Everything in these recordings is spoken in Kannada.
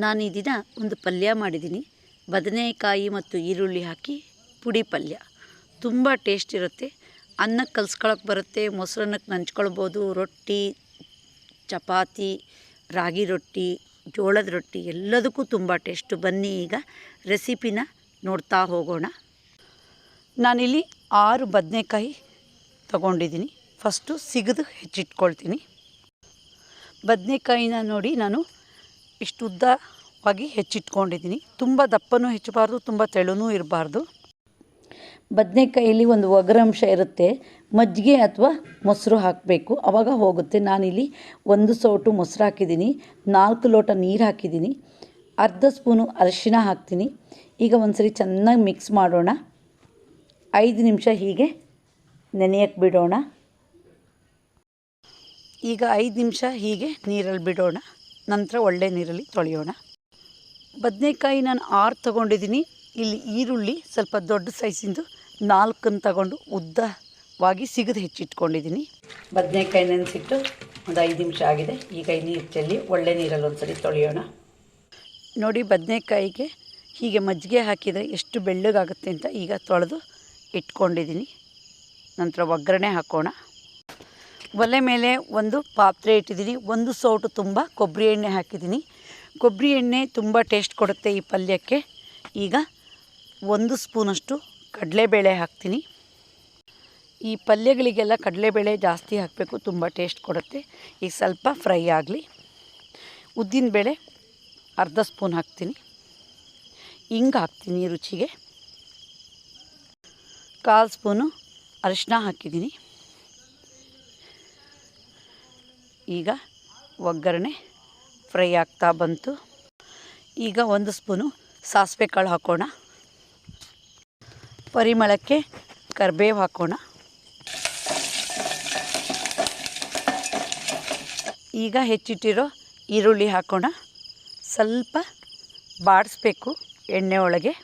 ನಾನು ಈ ದಿನ ಒಂದು ಪಲ್ಯ ಮಾಡಿದ್ದೀನಿ. ಬದನೆಕಾಯಿ ಮತ್ತು ಈರುಳ್ಳಿ ಹಾಕಿ ಪುಡಿ ಪಲ್ಯ. ತುಂಬ ಟೇಸ್ಟ್ ಇರುತ್ತೆ. ಅನ್ನಕ್ಕೆ ಕಲ್ಸ್ಕೊಳಕ್ಕೆ ಬರುತ್ತೆ, ಮೊಸರನ್ನಕ್ಕೆ ನಂಚ್ಕೊಳ್ಬೋದು, ರೊಟ್ಟಿ, ಚಪಾತಿ, ರಾಗಿ ರೊಟ್ಟಿ, ಜೋಳದ ರೊಟ್ಟಿ ಎಲ್ಲದಕ್ಕೂ ತುಂಬ ಟೇಸ್ಟು. ಬನ್ನಿ ಈಗ ರೆಸಿಪಿನ ನೋಡ್ತಾ ಹೋಗೋಣ. ನಾನಿಲ್ಲಿ 6 ಬದನೆಕಾಯಿ ತಗೊಂಡಿದ್ದೀನಿ. ಫಸ್ಟು ಸಿಗದು ಹೆಚ್ಚಿಟ್ಕೊಳ್ತೀನಿ. ಬದನೆಕಾಯಿನ ನೋಡಿ ನಾನು ಇಷ್ಟು ಉದ್ದವಾಗಿ ಹೆಚ್ಚಿಟ್ಕೊಂಡಿದ್ದೀನಿ. ತುಂಬ ದಪ್ಪನೂ ಹೆಚ್ಚಬಾರ್ದು, ತುಂಬ ತೆಳುನೂ ಇರಬಾರ್ದು. ಬದನೆಕಾಯಲ್ಲಿ ಒಂದು ಒಗರಂಶ ಇರುತ್ತೆ. ಮಜ್ಜಿಗೆ ಅಥವಾ ಮೊಸರು ಹಾಕಬೇಕು, ಆವಾಗ ಹೋಗುತ್ತೆ. ನಾನಿಲ್ಲಿ 1 ಸೌಟು ಮೊಸರು ಹಾಕಿದ್ದೀನಿ, 4 ಲೋಟ ನೀರು ಹಾಕಿದ್ದೀನಿ, ಅರ್ಧ ಸ್ಪೂನು ಅರಿಶಿನ ಹಾಕ್ತೀನಿ. ಈಗ ಒಂದ್ಸರಿ ಚೆನ್ನಾಗಿ ಮಿಕ್ಸ್ ಮಾಡೋಣ. 5 ನಿಮಿಷ ಹೀಗೆ ನೆನೆಯಕ್ಕೆ ಬಿಡೋಣ. ಈಗ 5 ನಿಮಿಷ ಹೀಗೆ ನೀರಲ್ಲಿ ಬಿಡೋಣ. ನಂತರ ಒಳ್ಳೆ ನೀರಲ್ಲಿ ತೊಳೆಯೋಣ. ಬದನೆಕಾಯಿ ನಾನು 6 ತೊಗೊಂಡಿದ್ದೀನಿ. ಇಲ್ಲಿ ಈರುಳ್ಳಿ ಸ್ವಲ್ಪ ದೊಡ್ಡ ಸೈಜಿಂದು 4 ತಗೊಂಡು ಉದ್ದವಾಗಿ ಸಿಗದು ಹೆಚ್ಚಿಟ್ಕೊಂಡಿದ್ದೀನಿ. ಬದನೆಕಾಯಿ ನೆನೆಸಿಟ್ಟು ಒಂದು 5 ನಿಮಿಷ ಆಗಿದೆ. ಈಗ ಈ ನೀರು ಚೆಲ್ಲಿ ಒಳ್ಳೆ ನೀರಲ್ಲಿ ಒಂದ್ಸರಿ ತೊಳೆಯೋಣ. ನೋಡಿ, ಬದನೆಕಾಯಿಗೆ ಹೀಗೆ ಮಜ್ಜಿಗೆ ಹಾಕಿದರೆ ಎಷ್ಟು ಬೆಳ್ಳಗಾಗುತ್ತೆ ಅಂತ ಈಗ ತೊಳೆದು ಇಟ್ಕೊಂಡಿದ್ದೀನಿ. ನಂತರ ಒಗ್ಗರಣೆ ಹಾಕೋಣ. ಒಲೆ ಮೇಲೆ ಒಂದು ಪಾತ್ರೆ ಇಟ್ಟಿದ್ದೀನಿ. 1 ಸೌಟು ತುಂಬ ಕೊಬ್ಬರಿ ಎಣ್ಣೆ ಹಾಕಿದ್ದೀನಿ. ಕೊಬ್ಬರಿ ಎಣ್ಣೆ ತುಂಬ ಟೇಸ್ಟ್ ಕೊಡುತ್ತೆ ಈ ಪಲ್ಯಕ್ಕೆ. ಈಗ 1 ಸ್ಪೂನಷ್ಟು ಕಡಲೆಬೇಳೆ ಹಾಕ್ತೀನಿ. ಈ ಪಲ್ಯಗಳಿಗೆಲ್ಲ ಕಡಲೆಬೇಳೆ ಜಾಸ್ತಿ ಹಾಕಬೇಕು, ತುಂಬ ಟೇಸ್ಟ್ ಕೊಡುತ್ತೆ. ಈಗ ಸ್ವಲ್ಪ ಫ್ರೈ ಆಗಲಿ. ಉದ್ದಿನಬೇಳೆ ಅರ್ಧ ಸ್ಪೂನ್ ಹಾಕ್ತೀನಿ. ಹಿಂಗೆ ಹಾಕ್ತೀನಿ ರುಚಿಗೆ. 1/4 ಸ್ಪೂನು ಅರಿಶಿನ ಹಾಕಿದ್ದೀನಿ. ಈಗ ಒಗ್ಗರಣೆ ಫ್ರೈ ಆಗ್ತಾ ಬಂತು. ಈಗ 1 ಸ್ಪೂನು ಸಾಸಿವೆ ಕಾಳು ಹಾಕೋಣ. ಪರಿಮಳಕ್ಕೆ ಕರಿಬೇವು ಹಾಕೋಣ. ಈಗ ಹೆಚ್ಚಿಟ್ಟಿರೋ ಈರುಳ್ಳಿ ಹಾಕೋಣ. ಸ್ವಲ್ಪ ಬಾಡಿಸ್ಬೇಕು ಎಣ್ಣೆ ಒಳಗೆ.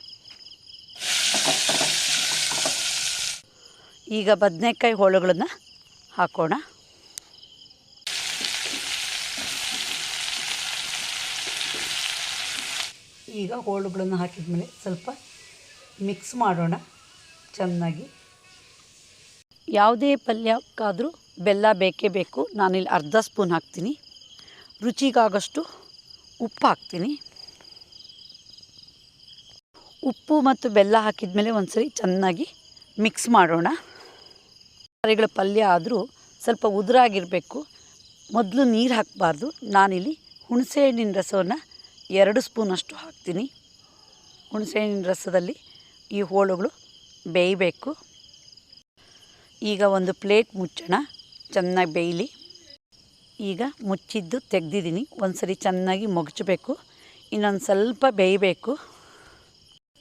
ಈಗ ಬದನೆಕಾಯಿ ಹೋಳುಗಳನ್ನು ಹಾಕೋಣ. ಈಗ ಹೋಳುಗಳನ್ನು ಹಾಕಿದ ಮೇಲೆ ಸ್ವಲ್ಪ ಮಿಕ್ಸ್ ಮಾಡೋಣ ಚೆನ್ನಾಗಿ. ಯಾವುದೇ ಪಲ್ಯಕ್ಕಾದರೂ ಬೆಲ್ಲ ಬೇಕೇ ಬೇಕು. ನಾನಿಲ್ಲಿ ಅರ್ಧ ಸ್ಪೂನ್ ಹಾಕ್ತೀನಿ. ರುಚಿಗಾಗಷ್ಟು ಉಪ್ಪು ಹಾಕ್ತೀನಿ. ಉಪ್ಪು ಮತ್ತು ಬೆಲ್ಲ ಹಾಕಿದ ಮೇಲೆ ಒಂದ್ಸರಿ ಚೆನ್ನಾಗಿ ಮಿಕ್ಸ್ ಮಾಡೋಣ. ತರಕಾರಿಗಳ ಪಲ್ಯ ಆದರೂ ಸ್ವಲ್ಪ ಉದುರಾಗಿರಬೇಕು. ಮೊದಲು ನೀರು ಹಾಕಬಾರ್ದು. ನಾನಿಲ್ಲಿ ಹುಣಸೆಹಣ್ಣಿನ ರಸವನ್ನು 2 ಸ್ಪೂನಷ್ಟು ಹಾಕ್ತೀನಿ. ಹುಣಸೆಹಣ್ಣಿನ ರಸದಲ್ಲಿ ಈ ಹೋಳುಗಳು ಬೇಯಬೇಕು. ಈಗ ಒಂದು ಪ್ಲೇಟ್ ಮುಚ್ಚೋಣ, ಚೆನ್ನಾಗಿ ಬೇಯಲಿ. ಈಗ ಮುಚ್ಚಿದ್ದು ತೆಗೆದಿದ್ದೀನಿ. ಒಂದ್ಸರಿ ಚೆನ್ನಾಗಿ ಮಗಚಬೇಕು. ಇನ್ನೊಂದು ಸ್ವಲ್ಪ ಬೇಯಬೇಕು.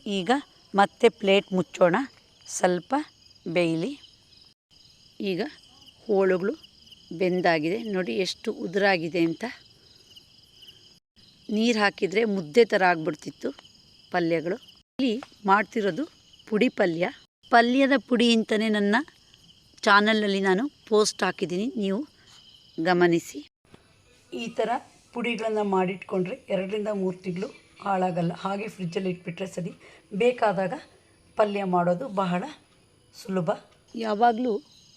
ಈಗ ಮತ್ತೆ ಪ್ಲೇಟ್ ಮುಚ್ಚೋಣ, ಸ್ವಲ್ಪ ಬೇಯಲಿ. ಈಗ ಹೋಳುಗಳು ಬೆಂದಾಗಿದೆ. ನೋಡಿ ಎಷ್ಟು ಉದುರಾಗಿದೆ ಅಂತ. ನೀರು ಹಾಕಿದರೆ ಮುದ್ದೆ ಥರ ಆಗಿಬಿಡ್ತಿತ್ತು ಪಲ್ಯಗಳು. ಇಲ್ಲಿ ಮಾಡ್ತಿರೋದು ಪುಡಿ ಪಲ್ಯ. ಪಲ್ಯದ ಪುಡಿ ಅಂತಲೇ ನನ್ನ ಚಾನಲ್ನಲ್ಲಿ ನಾನು ಪೋಸ್ಟ್ ಹಾಕಿದ್ದೀನಿ, ನೀವು ಗಮನಿಸಿ. ಈ ಥರ ಪುಡಿಗಳನ್ನು ಮಾಡಿಟ್ಕೊಂಡ್ರೆ 2ರಿಂದ 3 ತಿಂಗಳು ಹಾಳಾಗಲ್ಲ. ಹಾಗೆ ಫ್ರಿಜ್ಜಲ್ಲಿ ಇಟ್ಬಿಟ್ರೆ ಸರಿ. ಬೇಕಾದಾಗ ಪಲ್ಯ ಮಾಡೋದು ಬಹಳ ಸುಲಭ. ಯಾವಾಗಲೂ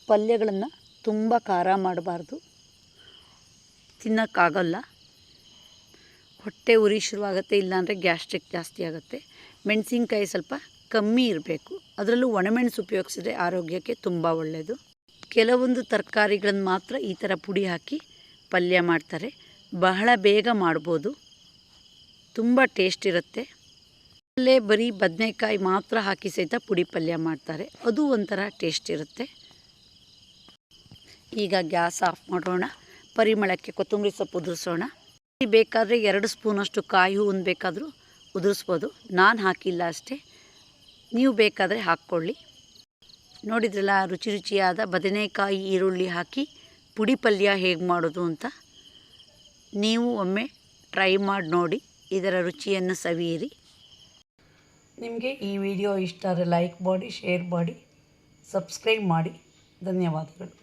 ಪಲ್ಯಗಳನ್ನು ತುಂಬ ಖಾರ ಮಾಡಬಾರ್ದು, ತಿನ್ನೋಕ್ಕಾಗಲ್ಲ. ಹೊಟ್ಟೆ ಉರಿ ಶುರುವಾಗುತ್ತೆ, ಇಲ್ಲಾಂದರೆ ಗ್ಯಾಸ್ಟ್ರಿಕ್ ಜಾಸ್ತಿ ಆಗುತ್ತೆ. ಮೆಣಸಿನ್ಕಾಯಿ ಸ್ವಲ್ಪ ಕಮ್ಮಿ ಇರಬೇಕು. ಅದರಲ್ಲೂ ಒಣಮೆಣಸು ಉಪಯೋಗಿಸಿದ್ರೆ ಆರೋಗ್ಯಕ್ಕೆ ತುಂಬ ಒಳ್ಳೆಯದು. ಕೆಲವೊಂದು ತರಕಾರಿಗಳನ್ನು ಮಾತ್ರ ಈ ಥರ ಪುಡಿ ಹಾಕಿ ಪಲ್ಯ ಮಾಡ್ತಾರೆ. ಬಹಳ ಬೇಗ ಮಾಡ್ಬೋದು, ತುಂಬ ಟೇಸ್ಟ್ ಇರುತ್ತೆ. ಅಲ್ಲೇ ಬರೀ ಬದನೆಕಾಯಿ ಮಾತ್ರ ಹಾಕಿ ಸಹಿತ ಪುಡಿ ಪಲ್ಯ ಮಾಡ್ತಾರೆ, ಅದು ಒಂಥರ ಟೇಸ್ಟ್ ಇರುತ್ತೆ. ಈಗ ಗ್ಯಾಸ್ ಆಫ್ ಮಾಡೋಣ. ಪರಿಮಳಕ್ಕೆ ಕೊತ್ತಂಬರಿ ಸೊಪ್ಪು ಉದುರಿಸೋಣ. ಬೇಕಾದರೆ 2 ಸ್ಪೂನಷ್ಟು ಕಾಯಿ ಹೂವನ್ನು ಬೇಕಾದರೂ ಉದುರಿಸ್ಬೋದು. ನಾನು ಹಾಕಿಲ್ಲ ಅಷ್ಟೇ, ನೀವು ಬೇಕಾದರೆ ಹಾಕ್ಕೊಳ್ಳಿ. ನೋಡಿದ್ರಲ್ಲ ರುಚಿ ರುಚಿಯಾದ ಬದನೆಕಾಯಿ ಈರುಳ್ಳಿ ಹಾಕಿ ಪುಡಿ ಪಲ್ಯ ಹೇಗೆ ಮಾಡೋದು ಅಂತ. ನೀವು ಒಮ್ಮೆ ಟ್ರೈ ಮಾಡಿ ನೋಡಿ, ಇದರ ರುಚಿಯನ್ನು ಸವಿಯಿರಿ. ನಿಮಗೆ ಈ ವಿಡಿಯೋ ಇಷ್ಟ ಆದರೆ ಲೈಕ್ ಮಾಡಿ, ಶೇರ್ ಮಾಡಿ, ಸಬ್ಸ್ಕ್ರೈಬ್ ಮಾಡಿ. ಧನ್ಯವಾದಗಳು.